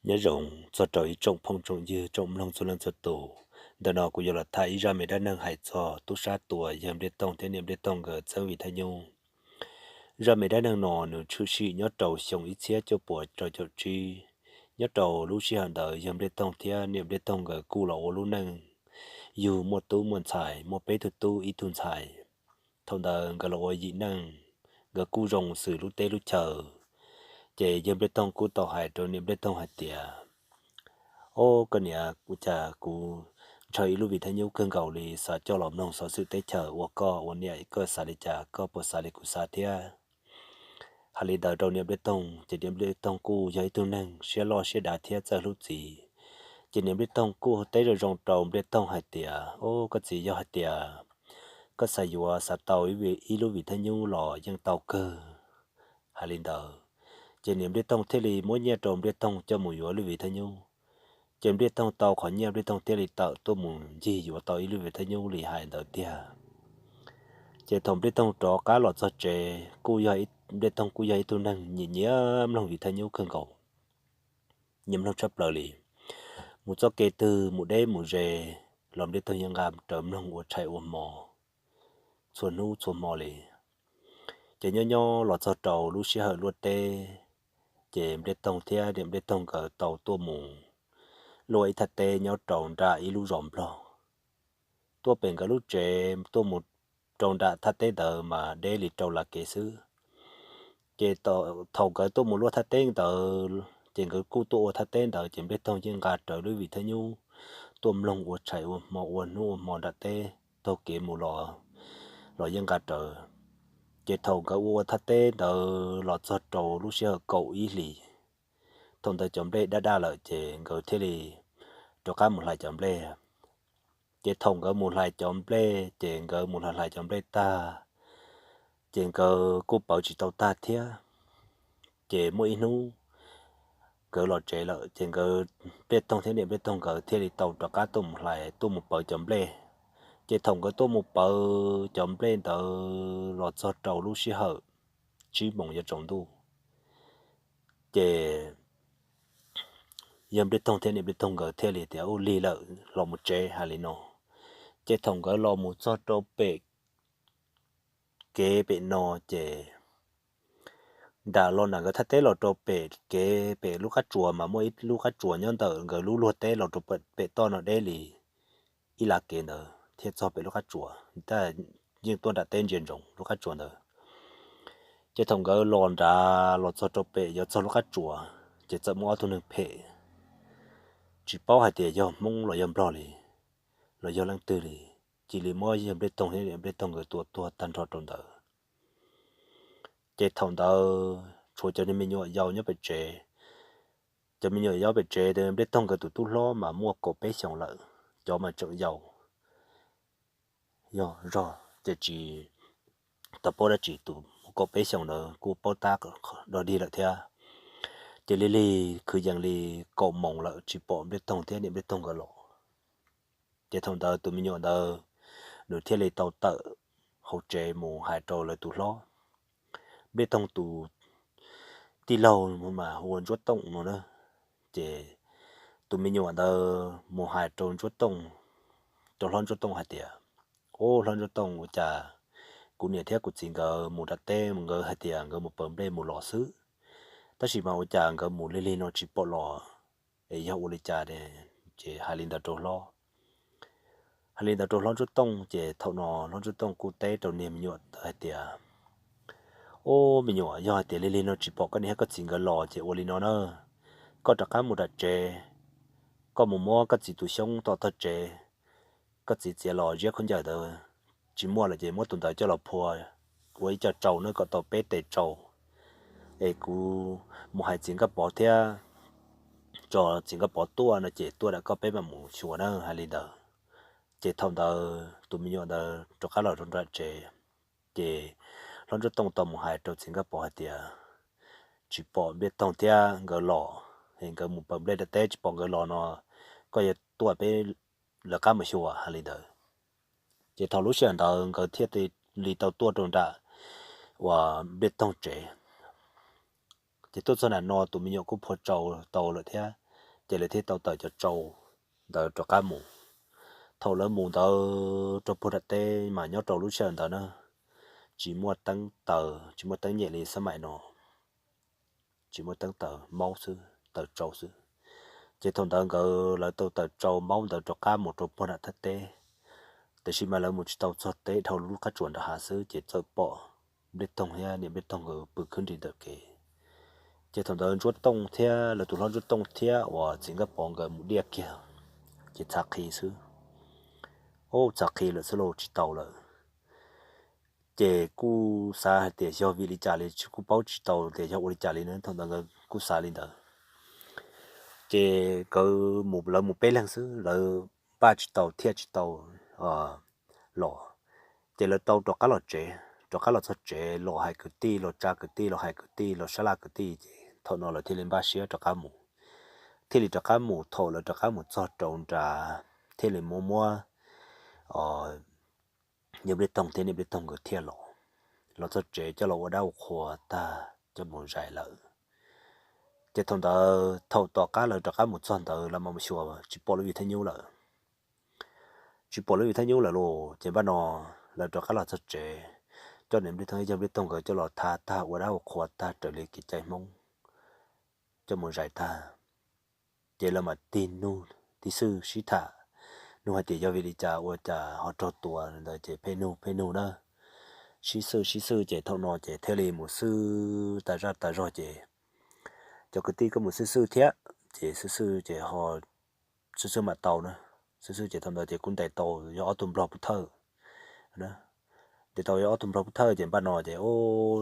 nhớ rộng cho trời trong phong trong dư trong lòng cho lên cho tổ đợt nào cũng giờ là thay ra mấy đứa nâng hải cho tu sát tuổi giờ để tông thế niệm để tông gỡ sơ vị thay nhung ra mấy đứa nâng nọ nửa chú sĩ nhớ trầu xong ít xé cho bộ trời cho chi nhớ trầu lúc xí hàng đời giờ để tông thế niệm để tông gỡ cu lỗ lúc nâng dù một tu một xài một bé tu tu ít tuần xài thông đời gỡ lỗ dị nâng gỡ cu rồng xử lúc tê lúc chờ chế giờ để tông cu tàu hải rồi niệm để tông hải tiệt ô cái nhà cụ cha cụ chơi lúc vì thế nhiều cơn gạo thì sa cho lòng nông sa sự tế chờ ô co ô nhà cơ sa đi cha cơ bộ sa đi cụ sa thia hà lý đời đầu niệm bê tông chỉ niệm bê tông cụ giấy tu năng sẽ lo sẽ đá thia cho lúc gì chỉ niệm bê tông cụ tế rồi rong trầu bê tông hạt tiệt ô cái gì do hạt tiệt cái sa dùa sa tàu ý lúc vì thế nhiều lò dân tàu cơ hà lý đời chỉ niệm bê tông thế thì mỗi nhà trồng bê tông cho mùi dùa lúc vì thế nhiều chém biết tông tàu khỏi nhau biết tông tiêu lì tạo tôi muốn gì dù tàu ý về thấy nhau lì hại đầu tia chế thòng biết tông trò cá lọt cho chế cú dây biết tông cú dây tôi năng nhìn nhớ lòng vì thấy nhau cơn cầu nhầm lòng chấp lời lì một cho kê từ một đêm một rề làm biết tông yang gam trầm lòng của chạy ôm mò xuân nu xuân mò lì chế nhớ nhau lọt cho trầu lúc xí hở luôn tê chế biết tông thia điểm biết tông cỡ tàu tôi muốn lôi thật tê nhau tròn ra ý lu rộng lo tôi bèn cái lúc trẻ tôi một tròn đã thật tê đờ mà để lì trâu là kế sư chế tàu thầu cái tôi một lúc thật tê đờ trên cái cú tôi thật tê đờ trên biết thông trên gạt trở đối vị thế nhu tôi lông của chạy mà uốn nu mà đặt tê tôi kiếm một lò lò dân gạt trở chế thầu cái u thật tê đờ lò cho trâu lúc xưa cậu ý lì thông tới chấm đây đã đa lợi chế người thế lì cho cá một lại chấm đây chế thông cái một lại chấm đây chế cái một lại chấm đây ta chế cái cú bảo chỉ tàu ta thia chế mỗi nu cái lọ chế lợ chế cái bê tông thế này bê tông cái thế thì tàu cho cá tôm lại tôm một bờ chấm đây chế thông cái tôm một bờ chấm đây tờ lọ cho trâu lúc xí hở chỉ mong cho trồng tu chế yếm bê tông thế này bê tông cái thế thì ô lì lợ lọ một chế hay là nó chế thông cái lọ một cho trâu bể kế bể nọ chế đã lo nàng cái thắt tế lọ trâu bể kế bể lúc khách chùa mà mỗi lúc khách chùa nhân tờ cái lúc luộc tế lọ trâu bể to nó đây lì ý là kế nữa thiết cho bể lúc khách chùa ta nhưng tôi đã tên chuyện rộng lúc khách chùa nữa chế thông cái lon ra lọ cho trâu bể giờ cho lúc khách chùa chế cho mua tôi nên bể chỉ bao hai tiền cho mong lo yếm lo lì lo yếm lăng tư lì chỉ lì mua yếm bê tông hay yếm bê tông cái tua tan trò tròn tờ chế thông tờ cho nên mình nhớ giàu nhớ bị chế cho mình nhớ giàu bị chế thì biết thông cái tụi tu lo mà mua cổ bé xong lợi cho mà chọn giàu rồi chỉ tập bao đã chỉ tụ cổ bé xong lợi cú bao ta rồi đi lại theo chỉ lì cứ dạng lì cổ mỏng lợi chỉ bỏ biết thông thế niệm biết thông cái lộ chế thông tờ tụi mình nhớ tờ được thiết lì tàu tợ hậu chế mù hải trâu lợi tụ lo biết thông tụ đi lâu mà huồn chuột tông nó nữa chế tụi mình nhớ tờ mù hải trâu chuột tông cho lon chuột tông hải tiệt ô lon chuột tông chả cú nhớ theo cú chính cái mù đặt tê mù cái hải tiệt cái mù bấm đây mù lò sứ ta chỉ bảo chả cái mù lê lê nó chỉ bỏ lò ấy giờ ô lê chả để chế hải linh đặt trâu lo hải linh đặt trâu lon chuột tông chế thầu nọ lon chuột tông cú tê trâu niệm nhớ hải tiệt ô mình nhớ giờ hải tiệt lê lê nó chỉ bỏ cái này cái chính cái lò chế ô lê nó nữa có tất cả một đặt chế có một mua cái gì tụi sống to thật chế cái gì chế lò giết không giờ đâu chỉ mua là chỉ mua tuần tới cho lò phùa với cho trâu nữa có tàu bé để trâu ấy cú một hai chuyện cái bỏ theo cho chuyện cái bỏ tua nó chế tua đã có bé mà mua chùa nữa hay là đâu chế thông đâu tụi mình nhớ đâu cho các lò trong đó chế nó rất tông tông một hai trâu chuyện cái bỏ thì chỉ bỏ biết tông theo cái lò hiện cái một bấm lên để chỉ bỏ cái lò nó có thể tua bé là cá mà chùa hay là đâu chỉ thầu lúc xưa đó cái thiết thì lì tàu tua trong đó và biết tông chế chỉ tốt cho là nó tụi mình cũng phô trâu tàu rồi thế chỉ là thiết tàu tàu cho trâu tàu cho cá mù thầu lớn mù tàu cho bút tê mà nhớ trâu lúc sơn tàu nữa chỉ mua tăng tờ chỉ mua tăng nhẹ liền sao mày nó chỉ mua tăng tờ máu sư tờ trâu sư chỉ thằng tàu cái là tàu trâu máu tàu cho cá một trâu bút têแต่ชิมาแล้วมุดเตาสดเตะเท่าลูกข้าจวนทหารซื้อเจ็ดเจอปอเบ็ดตงเฮียเนี่ยเบ็ดตงปืนขึ้นดินเด็กเกเจ็ดทำเดินจุดตงเทียแล้วตัวร้อนจุดตงเทียว่าจิงก็ปองกับมุดเดียกเกี่ยวเจ็ดจักรีซื้อโอ้จักรีเลยสโลจิเตาเลยเจกูสาเดียชอบวิลิจารีกูเป้าจิเตาเดียชอบวิลิจารีนั้นทำเดินกูสาลินเดอเจก็หมู่เราหมู่เป้ลังซื้อเราป้าจิเตาเทียจิเตาlò chỉ là tàu cho cá lò cho chế lò hai cái tì lò cha cái tì lò hai cái tì lò salad cái tì thọ nó là thì lên ba xía cho cá mù thì là cho cá mù thọ là cho cá mù cho trộn trà thì là mua nhiều bê tông thì nhiều bê tông cái thiệt lò cho chế cho lò đau khổ ta cho mù dài lợ chỉ thằng ta thọ tọ cá là cho cá mù cho ta là mà xua chỉ bỏ lưỡi thấy nhiêu lợ chỉ bỏ lưỡi thấy nhiêu lợ lô chỉ bắt nó là cho cá là cho chế cho nên biết thấy cho biết tông cái cho lọ tha tha qua đó khóa ta trở lại cái trái mông cho một giải tha vậy là mà tin nu thì sư sĩ thả nu hay thì cho vì đi cha qua cha họ cho tua rồi chỉ phê nu đó sĩ sư chỉ thâu nọ chỉ theo liền một sư ta ra chỉ cho cái tí có một sư thế chỉ chỉ họ sư mà tàu nữa sư chỉ thằng đó chỉ quân đại tàu do tụm lọ bút thơ đó để tao ở tụm rau thơ chỉ ban nọ chỉ ô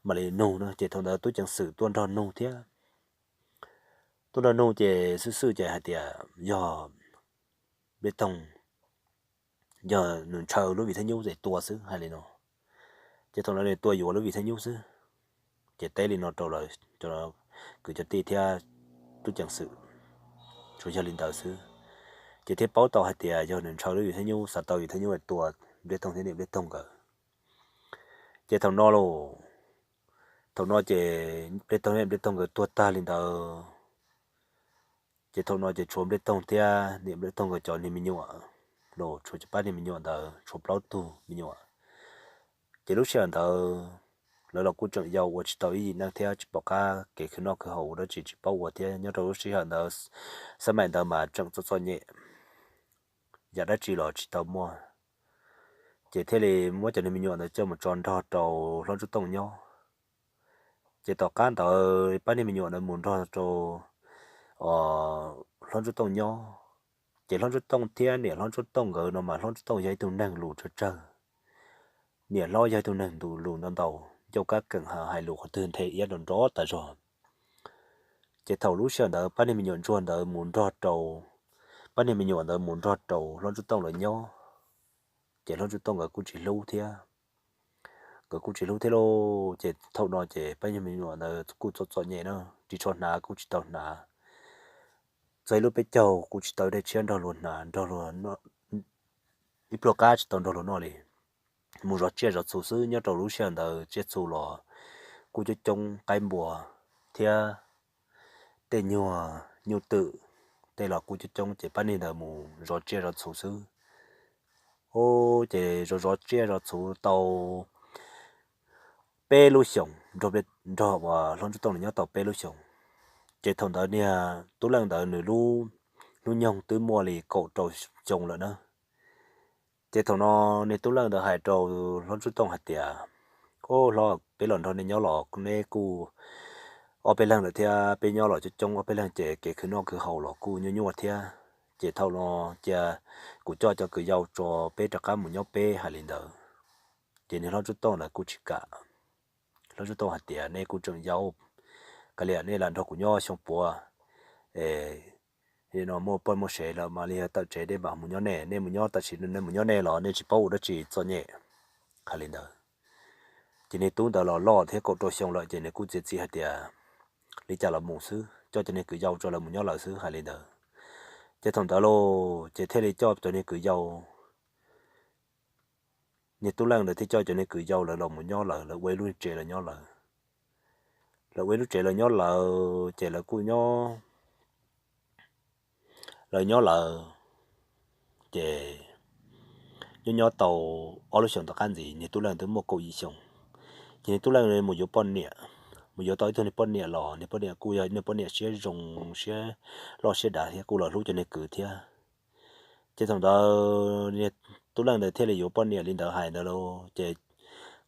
mà lại nô nữa chỉ thằng đó tôi chẳng xử tuân ra nô thế tuân ra nô chỉ sư chỉ hạt tiệt giờ bê tông giờ nương chờ lúc vì thế nhiêu để tua xứ hay là nó chỉ thằng đó để tuaอยู่lúc vì thế nhiêu xứ chỉ té lên nó trâu rồi cho nó cứ cho tì theo tôi chẳng xử cho linh đạo xứ chỉ thế bảo tàu hạt tiệt giờ nương chờ lúc vì thế nhiêu sao tàu vì thế nhiêu để tua bê tông thế này bê tông cả chỉ thằng nó lo thằng nó chỉ bê tông cái tua ta lên đó chỉ thằng nó chỉ trộm bê tông tia niệm bê tông cái chọn niệm mình nhọ lo trộm chỉ bắt niệm mình nhọ đó trộm bao tu mình nhọ chỉ lúc sáng đó là cũng chẳng giàu và chỉ tao ý năng theo chỉ bảo cả cái nó cái hậu đó chỉ bảo và theo nhớ đâu sáng đó sáng mai đó mà chẳng cho nhẹ giờ đã chỉ là chỉ tao mua chỉ thế thì mua cho nên mình nhọn để cho một tròn thọ trầu lo chút tông nhau chỉ tao cán tao bắt nên mình nhọn để muốn thọ trầu lo chút tông nhau chỉ lo chút tông thiên nè lo chút tông gờ nó mà lo chút tông dây tông năng lù cho trời nè lo dây tông năng lù lù nó đầu cho các cần hai lù của thường thể đồn đó tại rồi chỉ thầu lúc sáng đó bắt nên mình nhọn tròn để muốn thọ trầu bắt nên mình nhọn để muốn thọ trầu lo chút tông là nhau chỉ lo chút tông ở cũng chỉ lâu thế cái cũng chỉ lâu thế lô chỉ thâu nó chỉ bây giờ mình nói là cũng cho nhẹ nó chỉ cho ná cũng chỉ tao ná rồi lúc bây giờ cũng chỉ tao để chơi đó luôn nó ít lo cá chỉ tao đó luôn nó đi mua rót chơi rót số sư nhớ tao lúc sáng đó chơi số lò cũng chỉ trông cái bùa thế tên nhiều tự tên là cũng chỉ trông chỉ bắt nên là mua rót chơi rót số sư ô chỉ rót chơi rót số tàu bê lu sống rồi biết rồi và lần trước tôi nhớ tàu bê lu sống chỉ thằng đó nè tôi lần đó nửa lu nhông tôi mua lì cậu trâu trồng lại nữa chỉ thằng nó nè tôi lần đó hai trâu lần trước tôi hạt tiệt ô lo bê lần đó nè nhớ lọ nè cu ở bê lần đó thì bê nhớ lọ cho trồng ở bê lần chỉ cái khứ nó khứ hậu lọ cu nhớ thì chỉ thằng nó chỉ cụ cho cái dầu cho bê cho cá một nhớ bê hai lần đó chỉ nè lần trước tôi là cụ chỉ cả nó cho tôi hạt tiền này cũng trồng dâu cái liền này là nó cũng nhỏ xong bùa thì nó mua bông mua sấy là mà liền tạo chế để bảo một nhỏ này nên một nhỏ tạo chỉ nên một nhỏ này là nên chỉ bao đó chỉ cho nhẹ cái liền đó chỉ nên tốn đó là lo thế cậu tôi xong lại chỉ nên cũng chỉ hạt tiền lý trả là một xứ cho nên cứ dâu cho là một nhỏ là xứ cái liền đó chỉ thằng đó lô chỉ thế thì cho nên cứ dâu nhiệt tố lăng để thì cho nên cứ dâu là một nhỏ là quay luôn trẻ là nhỏ là quay luôn trẻ là nhỏ là trẻ là cô nhỏ lời nhớ là để nhớ tàu ở lúc xong tàu can gì như tôi lần thứ một câu gì xong như tôi lần một yếu bọn nè một yếu tới thôi nè bọn nè lò nè bọn nè cú giờ nè bọn nè sẽ dùng sẽ lo sẽ đá thì cú là lúc cho nè cử thì chứ thằng đó nè tôi lần đầu tiên là yếu bọn nè lên đầu hải đó luôn chứ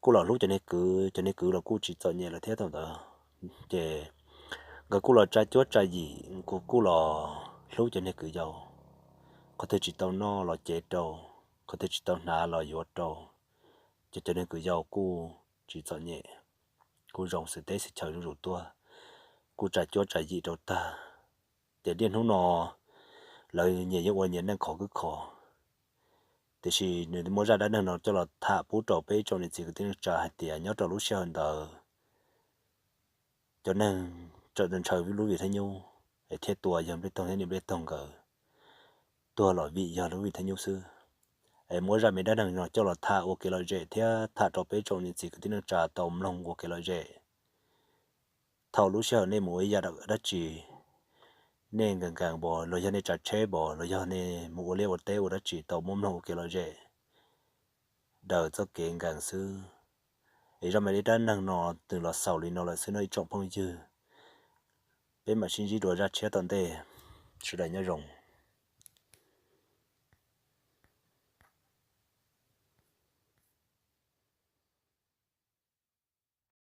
cú là lúc cho nè cử là cú chỉ cho nhẹ là thế thằng đó chứ cái cú là trái chốt trái gì cú là lúc cho nè cử giàu có thể chỉ tao nó là chết đâu có thể chỉ tao nã là yếu đâu cho nên cứ giàu cô chỉ cho nhẹ cô rong sự tế sẽ chờ rủ tua cô trả cho trả gì đâu ta để điên không nọ lời nhẹ như vậy nhẹ đang khó cứ khó thì chỉ nếu muốn ra đã đang nó cho là thả bút trò bê cho nên chỉ có tiếng trả hạt tiền nhớ trò lúc sau hơn tờ cho nên cho nên chờ với lúc gì thế nhau để thiết tua giờ biết tông thế này biết tông cờ tua loại vị giờ lúc gì thế nhau xưa em muốn ra mình đã đang nó cho là thả ok là dễ thế thả trò bê cho nên chỉ có tiếng trả tôm lòng ok là dễ thầu lúc sau nên mỗi giờ đã chỉ nên gần gần bỏ rồi cho nên chặt chế bỏ rồi cho nên một liều một téo đã chỉ tàu mông nông kia rồi dễ đời cho kiện gần xưa thì ra mà đi đến năng nọ từ là sau đi nó là xưa nơi trọng phong dư bên mà xin chỉ đuổi ra chế tận tê sự đại nhớ rồng